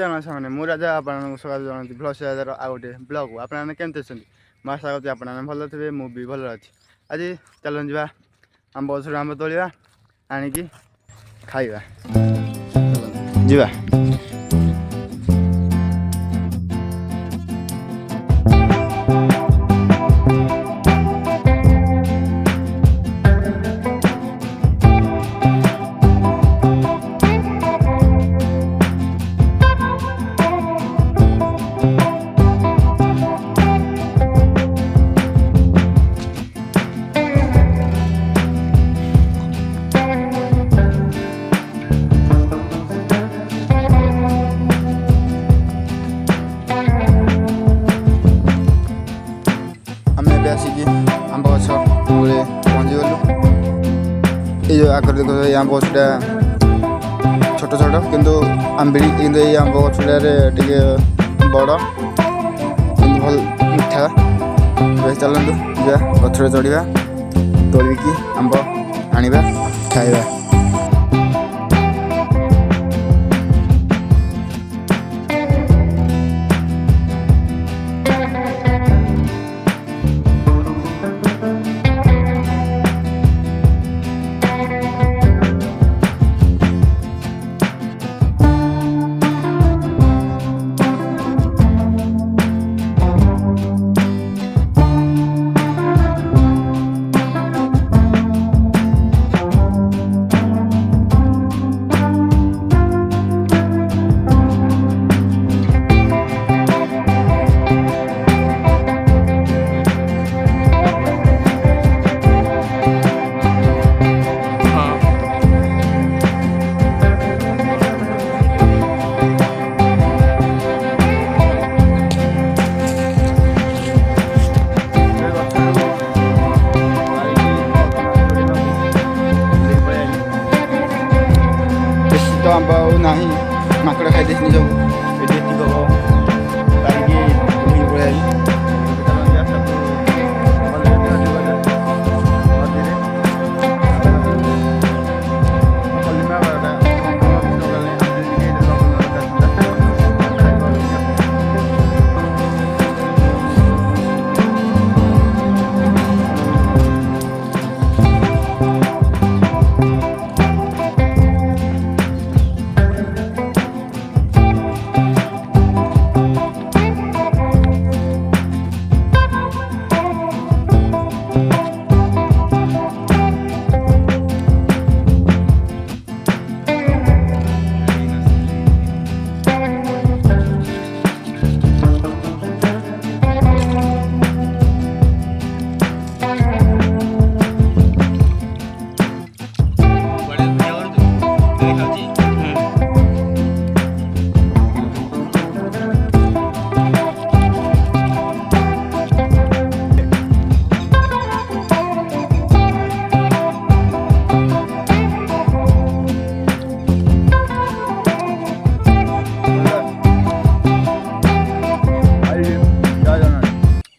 ଜଣ ସାଙ୍ଗମାନେ ମୁଁ ରାଜା ଆପଣଙ୍କୁ ସକାଳୁ ଜଣାନ୍ତି ପ୍ଲସ୍ ରାଜାର ଆଉ ଗୋଟେ ବ୍ଲଗ୍ ଆପଣମାନେ କେମିତି ଅଛନ୍ତି? ମୁଁ ଆଶା କରୁଛି ଆପଣମାନେ ଭଲ ଥିବେ, ମୁଁ ବି ଭଲ ଅଛି। ଆଜି ଚାଲନ୍ତୁ ଯିବା ଆମ୍ବ ଗଛରୁ ଆମ୍ବ ତୋଳିବା, ଆଣିକି ଖାଇବା। ଯିବା। ଆସିକି ଆମ୍ବ ଗଛ ମୂଳେ ପହଞ୍ଚିଗଲୁ। ଏଇ ଯେଉଁ ଆଗରେ ଦେଖ ଏଇ ଆମ୍ବ ଗଛଟା ଛୋଟ ଛୋଟ କିନ୍ତୁ ଆମ୍ବିଳି, କିନ୍ତୁ ଏଇ ଆମ୍ବ ଗଛଟାରେ ଟିକେ ବଡ଼ କିନ୍ତୁ ଭଲ ମିଠା। ଚାଲନ୍ତୁ ଯିବା ଗଛରେ ଚଢ଼ିବା, ତୋଳିକି ଆମ୍ବ ଆଣିବା, ଖାଇବା। ଆମ୍ବ ଆଉ ନାହିଁ, ମାଙ୍କଡ଼ ଖାଇ ଦେଇଛନ୍ତି ସବୁ। ଏଠି ଏତିକି ହବ ପାରିକି ଉଠିକି ପଳେଇ ଆଇଲି।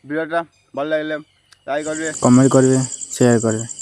ଭିଡ଼ିଓଟା ଭଲ ଲାଗିଲେ ଲାଇକ୍ କରିବେ, କମେଣ୍ଟ କରିବେ, ସେୟାର କରିବେ।